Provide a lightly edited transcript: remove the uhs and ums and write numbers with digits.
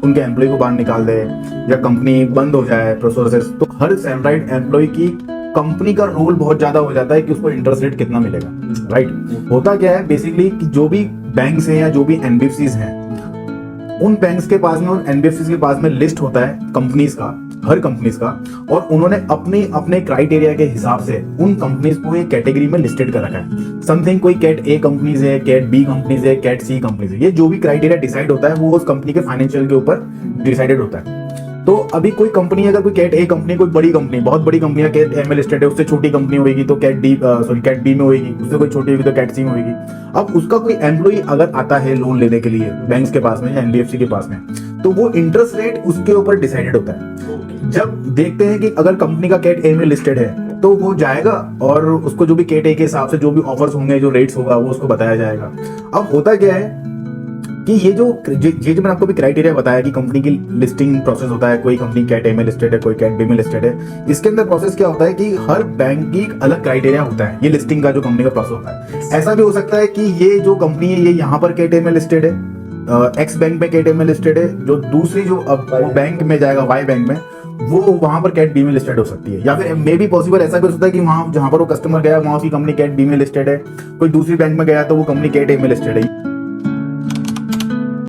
उनके एम्प्लॉय को बाहर निकाल दे या कंपनी बंद हो जाए प्रोसेस, तो हर सैलराइड एम्प्लॉय की कंपनी का रोल बहुत ज्यादा हो जाता है कि उसको इंटरेस्ट रेट कितना मिलेगा। राइट, होता क्या है बेसिकली कि जो भी बैंक्स हैं या जो भी एनबीएफसीज हैं, उन बैंक्स के पास में और एनबीएफसीज के पास में लिस्ट होता है कंपनीज का, हर कंपनीज का, और उन्होंने अपने अपने क्राइटेरिया के हिसाब से उन कंपनीज को एक कैटेगरी में लिस्टेड कर रखा है। समथिंग कोई कैट ए कंपनीज है, कैट बी कंपनीज है, कैट सी कंपनीज है। ये जो भी क्राइटेरिया डिसाइड होता है वो उस कंपनी के फाइनेंशियल के ऊपर डिसाइडेड होता है। तो अभी कोई कंपनी, अगर कोई कैट ए कंपनी, कोई बड़ी कंपनी, बहुत बड़ी कंपनी है, कैट ए में लिस्टेड है, उससे छोटी कंपनी होगी तो कैट बी में होगी, उससे कोई छोटी होगी तो कैट सी में होगी। अब उसका कोई एम्प्लॉय अगर आता है लोन लेने के लिए बैंक्स के पास में या एनबीएफसी के पास में, तो वो इंटरेस्ट रेट उसके ऊपर डिसाइडेड होता है। जब देखते हैं कि अगर कंपनी का कैट ए में लिस्टेड है तो वो जाएगा और उसको जो भी कैट ए के हिसाब से जो भी ऑफर्स होंगे, जो रेट्स होगा, वो उसको बताया जाएगा। अब होता क्या है कि ये जो मैंने आपको भी क्राइटेरिया बताया कि कंपनी की लिस्टिंग प्रोसेस होता है, कोई कंपनी कैट ए में लिस्टेड है, कोई कैट बी में लिस्टेड है। इसके अंदर प्रोसेस क्या होता है कि हर बैंक की एक अलग क्राइटेरिया होता है, ये लिस्टिंग का जो कंपनी का प्रोसेस होता है। ऐसा भी हो सकता है कि ये जो कंपनी है ये यहाँ पर कैट ए में लिस्टेड है, एक्स बैंक में कैट ए में लिस्टेड है, जो दूसरी जो अब वो बैंक में जाएगा वाई बैंक में, वो वहां पर कैट बी में लिस्टेड हो सकती है। या फिर मे बी पॉसिबल ऐसा भी हो सकता है कि वहां जहां पर वो कस्टमर गया वहां उसकी कंपनी कैट बी में लिस्टेड है, कोई दूसरी बैंक में गया तो वो कंपनी कैट ए में लिस्टेड है।